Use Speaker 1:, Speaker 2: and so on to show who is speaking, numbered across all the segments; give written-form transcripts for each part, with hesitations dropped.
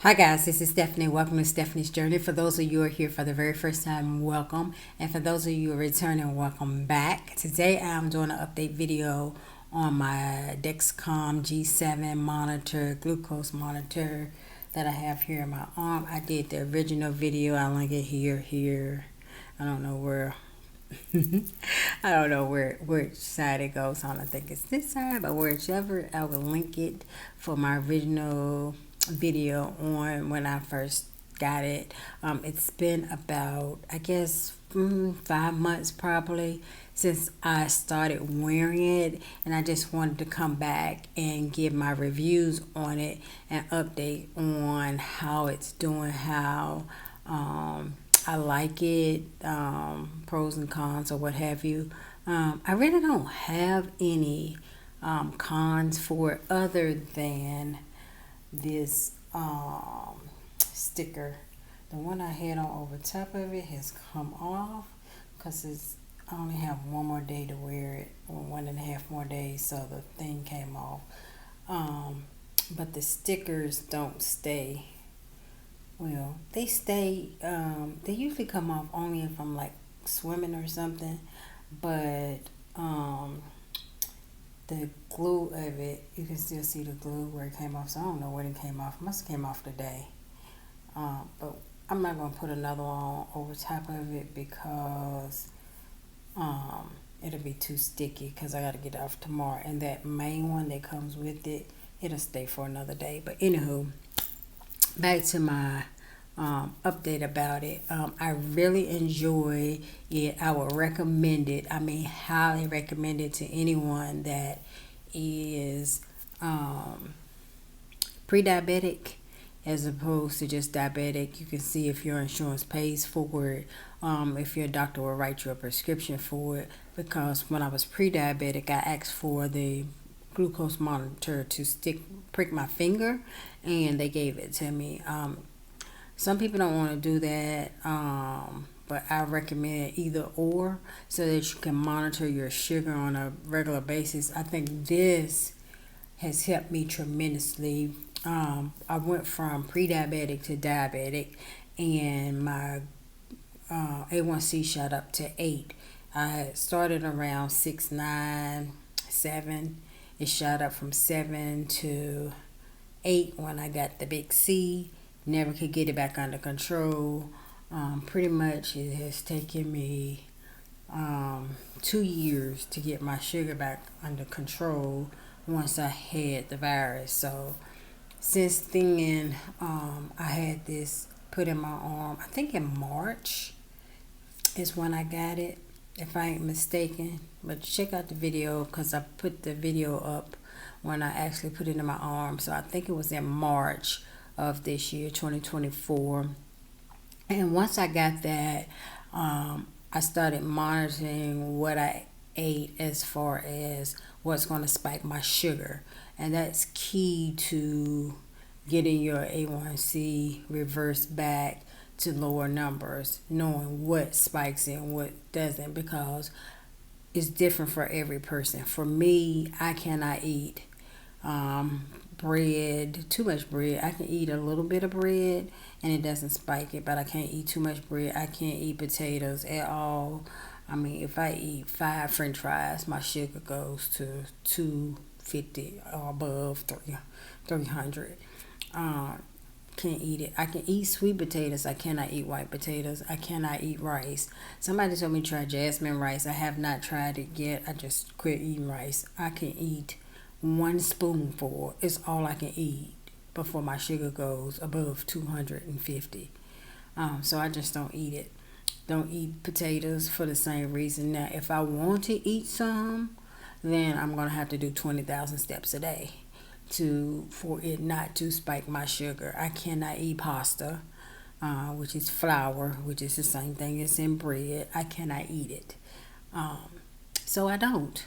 Speaker 1: Hi guys, this is Stephanie. Welcome to Stephanie's Journey. For those of you who are here for the very first time, welcome. And for those of you who are returning, welcome back. Today I'm doing an update video on my Dexcom G7 monitor, glucose monitor that I have here in my arm. I did the original video. I'll link it here. I don't know where I don't know which side it goes on. I think it's this side, but whichever, I will link it for my original video on when I first got it. It's been about, I guess, 5 months probably since I started wearing it, and I just wanted to come back and give my reviews on it and update on how it's doing, how I like it, pros and cons or what have you. I really don't have any cons for it other than this sticker. The one I had on over top of it has come off because I only have one more day to wear it, or 1.5 more days, so the thing came off. But the stickers don't stay. Well, they stay, they usually come off only if I'm like swimming or something, but the glue of it, you can still see the glue where it came off, so I don't know when it came off. It must have came off today. But I'm not going to put another one on over top of it because it'll be too sticky because I got to get it off tomorrow. And that main one that comes with it, it'll stay for another day. But anywho, back to my update about it. I really enjoy it. I would recommend it. I mean, highly recommend it to anyone that is pre-diabetic as opposed to just diabetic. You can see if your insurance pays for it, if your doctor will write you a prescription for it, because when I was pre-diabetic, I asked for the glucose monitor to prick my finger, and they gave it to me. Some people don't want to do that, but I recommend either or so that you can monitor your sugar on a regular basis. I think this has helped me tremendously. I went from pre-diabetic to diabetic, and my A1C shot up to 8. I had started around 6, 9, 7. It shot up from 7 to 8 when I got the big C. Never could get it back under control. Pretty much it has taken me 2 years to get my sugar back under control once I had the virus. So since then, I had this put in my arm. I think in March is when I got it, if I ain't mistaken. But check out the video because I put the video up when I actually put it in my arm. So I think it was in March of this year, 2024. And once I got that, I started monitoring what I ate as far as what's going to spike my sugar. And that's key to getting your A1C reversed back to lower numbers, knowing what spikes and what doesn't, because it's different for every person. For me, I cannot eat bread, too much bread. I can eat a little bit of bread and it doesn't spike it, but I can't eat too much bread. I can't eat potatoes at all. I mean, if I eat 5 french fries, my sugar goes to 250 or above 300. Can't eat it. I can eat sweet potatoes. I cannot eat white potatoes. I cannot eat rice. Somebody told me to try jasmine rice. I have not tried it yet. I just quit eating rice. I can eat 1 spoonful. It's all I can eat before my sugar goes above 250. So I just don't eat it. Don't eat potatoes for the same reason. Now, if I want to eat some, then I'm going to have to do 20,000 steps a day for it not to spike my sugar. I cannot eat pasta, which is flour, which is the same thing as in bread. I cannot eat it. So I don't.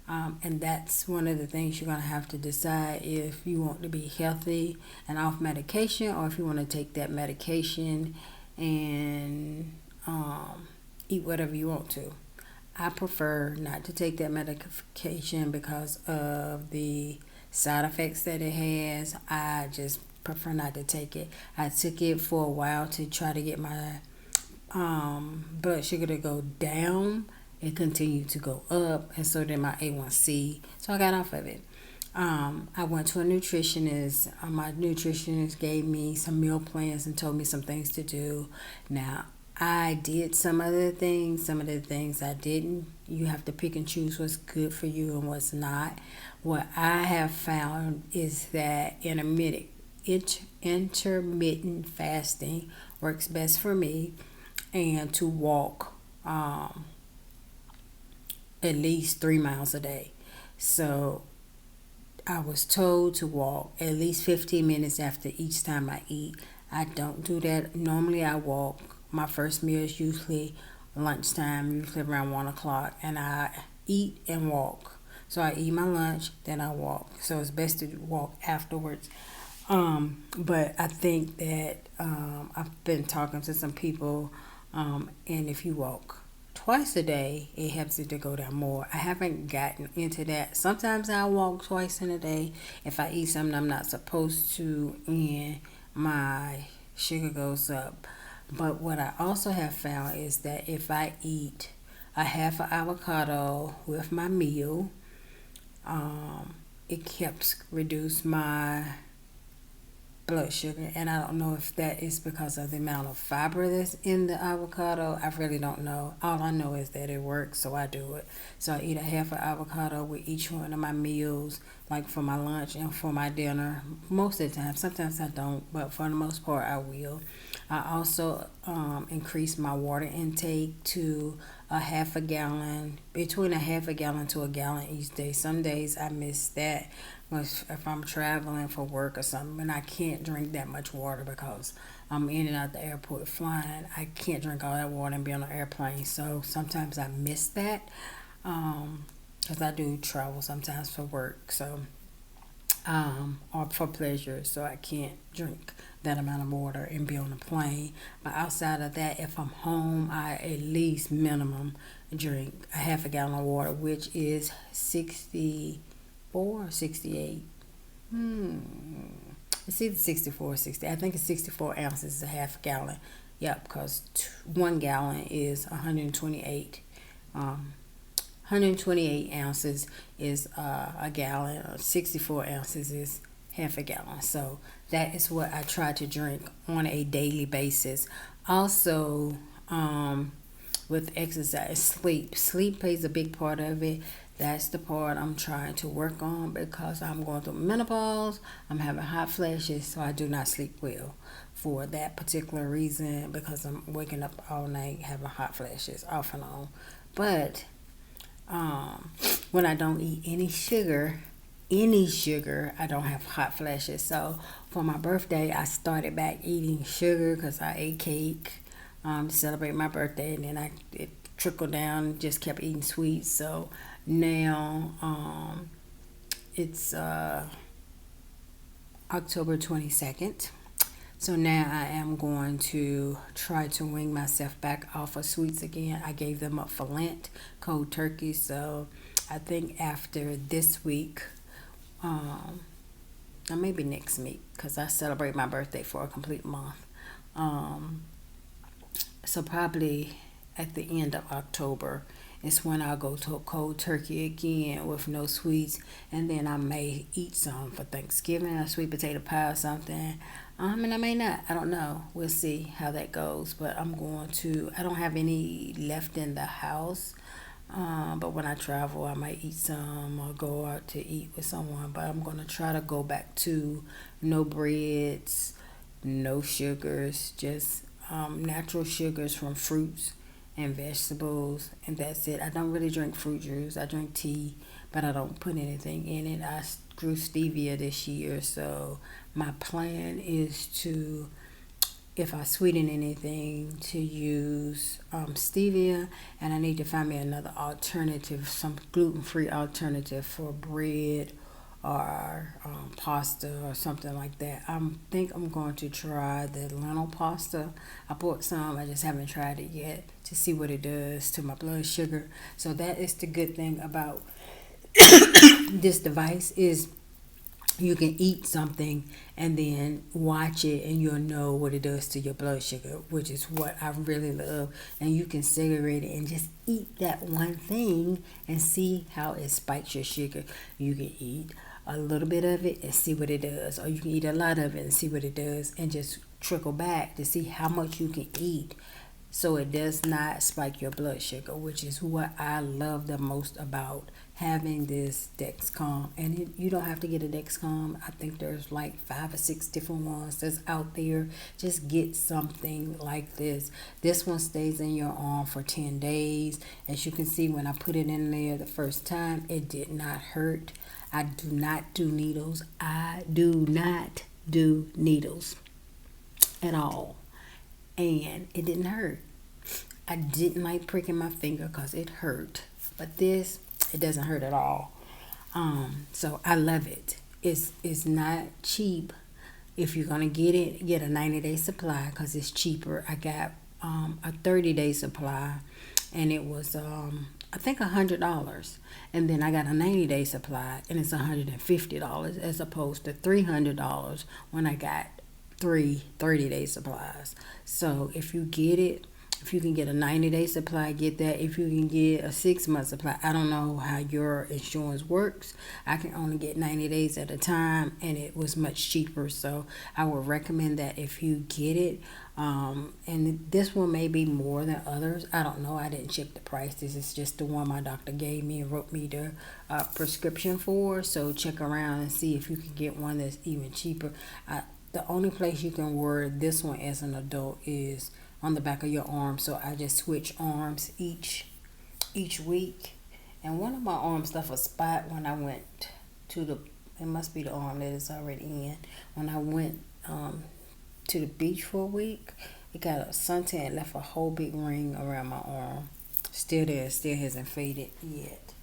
Speaker 1: And that's one of the things you're going to have to decide if you want to be healthy and off medication, or if you want to take that medication and eat whatever you want to. I prefer not to take that medication because of the side effects that it has. I just prefer not to take it. I took it for a while to try to get my blood sugar to go down. It continued to go up, and so did my A1C. So I got off of it. I went to a nutritionist. My nutritionist gave me some meal plans and told me some things to do. Now, I did some of the things. Some of the things I didn't. You have to pick and choose what's good for you and what's not. What I have found is that intermittent fasting works best for me, and to walk at least 3 miles a day. So I was told to walk at least 15 minutes after each time I eat. I don't do that. Normally I walk. My first meal is usually lunchtime, usually around 1 o'clock, and I eat and walk. So I eat my lunch, then I walk. So it's best to walk afterwards. But I think that I've been talking to some people, and if you walk twice a day, it helps it to go down more. I haven't gotten into that. Sometimes I walk twice in a day. If I eat something I'm not supposed to, and my sugar goes up. But what I also have found is that if I eat a half an avocado with my meal, it helps reduce my blood sugar, and I don't know if that is because of the amount of fiber that's in the avocado. I really don't know. All I know is that it works, so I do it. So I eat a half an avocado with each one of my meals, like for my lunch and for my dinner. Most of the time, sometimes I don't, but for the most part I will. I also increase my water intake to a half a gallon, between a half a gallon to a gallon each day. Some days I miss that if I'm traveling for work or something, and I can't drink that much water because I'm in and out the airport flying. I can't drink all that water and be on an airplane. So sometimes I miss that because I do travel sometimes for work. So or for pleasure, so I can't drink that amount of water and be on a plane. But outside of that, if I'm home, I at least minimum drink a half a gallon of water, which is 64 or 68. It's either 64 or 60. I think it's 64 ounces is a half a gallon. Yep, because 1 gallon is 128. 128 ounces is a gallon. 64 ounces is half a gallon. So that is what I try to drink on a daily basis. Also, with exercise, sleep plays a big part of it. That's the part I'm trying to work on because I'm going through menopause. I'm having hot flashes, so I do not sleep well for that particular reason, because I'm waking up all night having hot flashes off and on. But when I don't eat any sugar, I don't have hot flashes. So for my birthday, I started back eating sugar because I ate cake to celebrate my birthday, and then it trickled down and just kept eating sweets. So now it's October 22nd. So now I am going to try to wing myself back off of sweets again. I gave them up for Lent, cold turkey. So I think after this week, or maybe next week, because I celebrate my birthday for a complete month. So probably at the end of October is when I'll go to a cold turkey again with no sweets, and then I may eat some for Thanksgiving, a sweet potato pie or something. And I may not. I don't know. We'll see how that goes. But I don't have any left in the house. But when I travel, I might eat some or go out to eat with someone. But I'm going to try to go back to no breads, no sugars, just natural sugars from fruits and vegetables, and that's it. I don't really drink fruit juice. I drink tea, but I don't put anything in it. I grew stevia this year, so my plan is to, if I sweeten anything, to use stevia, and I need to find me another alternative, some gluten-free alternative for bread or pasta or something like that. I think I'm going to try the lentil pasta. I bought some. I just haven't tried it yet to see what it does to my blood sugar. So that is the good thing about this device, is You can eat something and then watch it and you'll know what it does to your blood sugar, which is what I really love. And you can segregate it and just eat that one thing and see how it spikes your sugar. You can eat a little bit of it and see what it does, or you can eat a lot of it and see what it does, and just trickle back to see how much you can eat so it does not spike your blood sugar, which is what I love the most about having this Dexcom. And you don't have to get a Dexcom. I think there's like 5 or 6 different ones that's out there. Just get something like this. This one stays in your arm for 10 days. As you can see, when I put it in there the first time, it did not hurt. I do not do needles. I do not do needles at all. And it didn't hurt. I didn't like pricking my finger because it hurt. But this, it doesn't hurt at all. So I love it. It's not cheap. If you're gonna get it, get a 90-day supply because it's cheaper. I got a 30-day supply, and it was I think $100, and then I got a 90-day supply, and it's $150 as opposed to $300 when I got 30-day supplies. So if you get it, if you can get a 90-day supply, get that. If you can get a 6-month supply, I don't know how your insurance works. I can only get 90 days at a time, and it was much cheaper. So I would recommend that if you get it. And this one may be more than others. I don't know. I didn't check the price. This is just the one my doctor gave me and wrote me the prescription for. So check around and see if you can get one that's even cheaper. The only place you can wear this one as an adult is on the back of your arm. So I just switch arms each week. And one of my arms left a spot when I went to the, it must be the arm that is already in. When I went to the beach for a week, it got a suntan, left a whole big ring around my arm. Still there, still hasn't faded yet.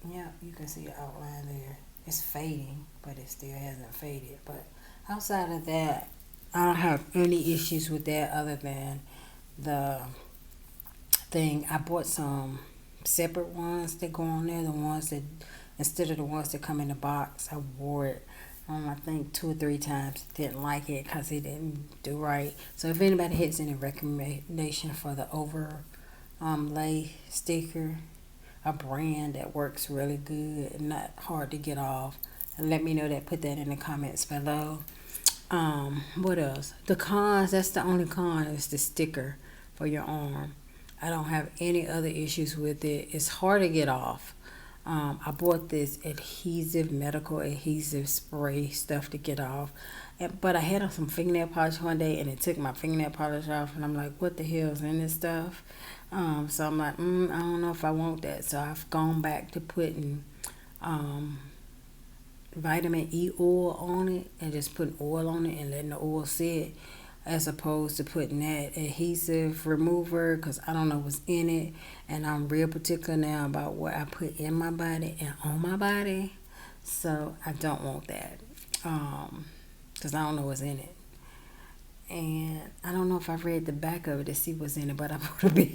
Speaker 1: Yeah, you can see the outline there. It's fading, but it still hasn't faded. But outside of that, I don't have any issues with that other than the thing. I bought some separate ones that go on there. The ones that, instead of the ones that come in the box, I wore it I think 2 or 3 times. Didn't like it because it didn't do right. So if anybody has any recommendation for the overlay sticker, a brand that works really good and not hard to get off, and let me know that. Put that in the comments below. What else? The cons, that's the only con, is the sticker for your arm. I don't have any other issues with it. It's hard to get off. I bought this medical adhesive spray stuff to get off. But I had on some fingernail polish one day and it took my fingernail polish off, and I'm like, what the hell's in this stuff? So I'm like, I don't know if I want that. So I've gone back to putting vitamin E oil on it and just putting oil on it and letting the oil sit, as opposed to putting that adhesive remover, because I don't know what's in it, and I'm real particular now about what I put in my body and on my body. So I don't want that because I don't know what's in it. And I don't know if I've read the back of it to see what's in it, but I bought a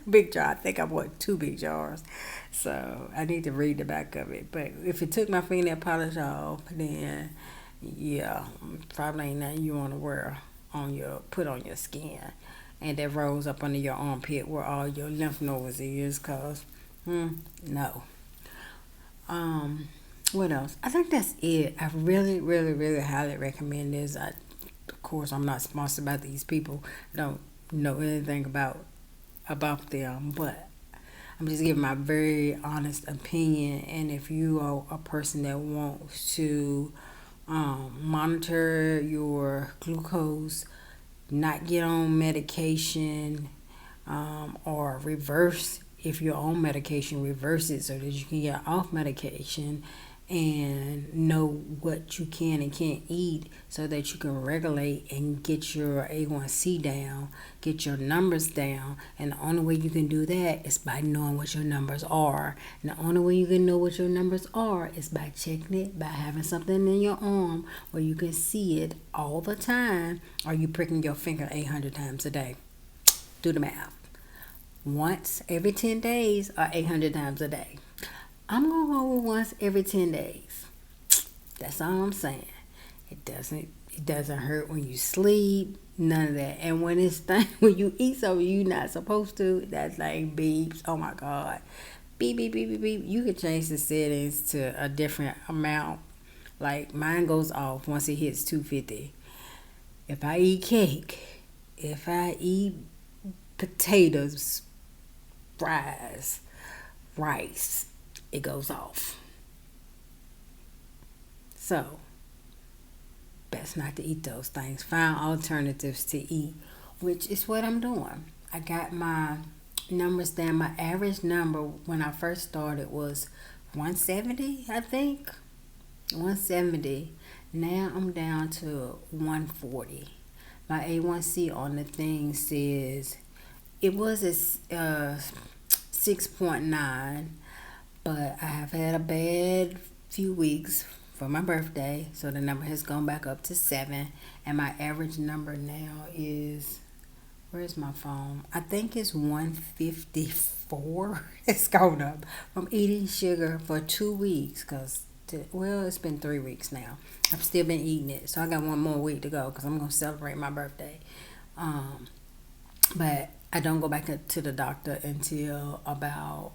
Speaker 1: big jar. I think I bought 2 big jars. So I need to read the back of it. But if it took my fingernail polish off, then yeah, probably ain't nothing you want to wear put on your skin. And that rolls up under your armpit where all your lymph nodes is, cause no. What else? I think that's it. I really, really, really highly recommend this. Of course, I'm not sponsored by these people. I don't know anything about them, but I'm just giving my very honest opinion. And if you are a person that wants to monitor your glucose, not get on medication, or reverse, if you're on medication, reverse it so that you can get off medication and know what you can and can't eat so that you can regulate and get your A1C down, get your numbers down. And the only way you can do that is by knowing what your numbers are. And the only way you can know what your numbers are is by checking it, by having something in your arm where you can see it all the time, or you pricking your finger 800 times a day. Do the math. Once every 10 days or 800 times a day. I'm going to go once every 10 days. That's all I'm saying. It doesn't hurt when you sleep, none of that. And when when you eat something you're not supposed to, that thing beeps. Oh my God. Beep beep beep beep beep. You can change the settings to a different amount. Like mine goes off once it hits 250. If I eat cake, if I eat potatoes, fries, rice, it goes off. So best not to eat those things. Find alternatives to eat, which is what I'm doing. I got my numbers down. My average number when I first started was 170, I think. 170. Now I'm down to 140. My A1C on the thing says it was a 6.9, but I have had a bad few weeks for my birthday, so the number has gone back up to 7, and my average number now is, where's my phone? I think it's 154. It's gone up from eating sugar for 2 weeks, well, it's been 3 weeks now. I've still been eating it, so I got one more week to go because I'm going to celebrate my birthday. But I don't go back to the doctor until about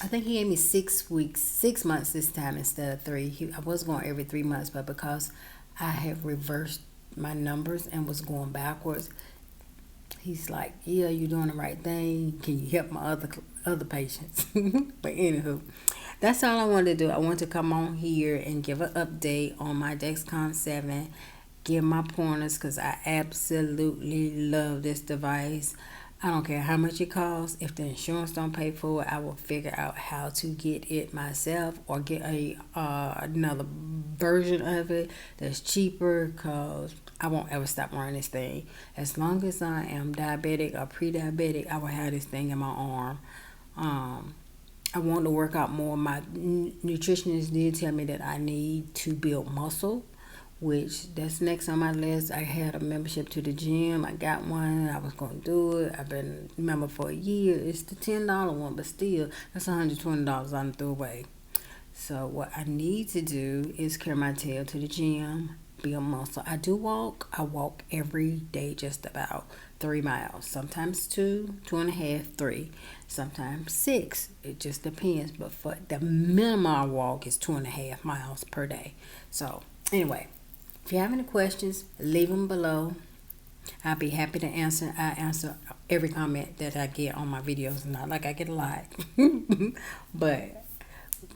Speaker 1: I think he gave me 6 months this time instead of 3. I was going every 3 months, but because I have reversed my numbers and was going backwards, he's like, yeah, you're doing the right thing. Can you help my other patients? But anywho, that's all I wanted to do. I want to come on here and give an update on my Dexcom 7, give my pointers, because I absolutely love this device. I don't care how much it costs. If the insurance don't pay for it, I will figure out how to get it myself or get another version of it that's cheaper, because I won't ever stop wearing this thing. As long as I am diabetic or pre-diabetic, I will have this thing in my arm. I want to work out more. My nutritionist did tell me that I need to build muscle, which that's next on my list. I had a membership to the gym. I got one. I was going to do it. I've been a member for a year. It's the $10 one, but still, that's $120 I threw away. So what I need to do is carry my tail to the gym, build muscle. I do walk. I walk every day, just about 3 miles. Sometimes 2, 2.5, 3. Sometimes 6. It just depends. But for the minimum I walk is 2.5 miles per day. So anyway, if you have any questions, leave them below. I'll be happy to answer. I answer every comment that I get on my videos. Not like I get a lot. But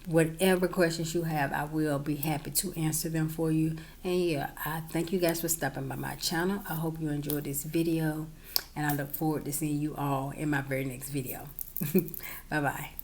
Speaker 1: whatever questions you have, I will be happy to answer them for you. And yeah, I thank you guys for stopping by my channel. I hope you enjoyed this video. And I look forward to seeing you all in my very next video. Bye-bye.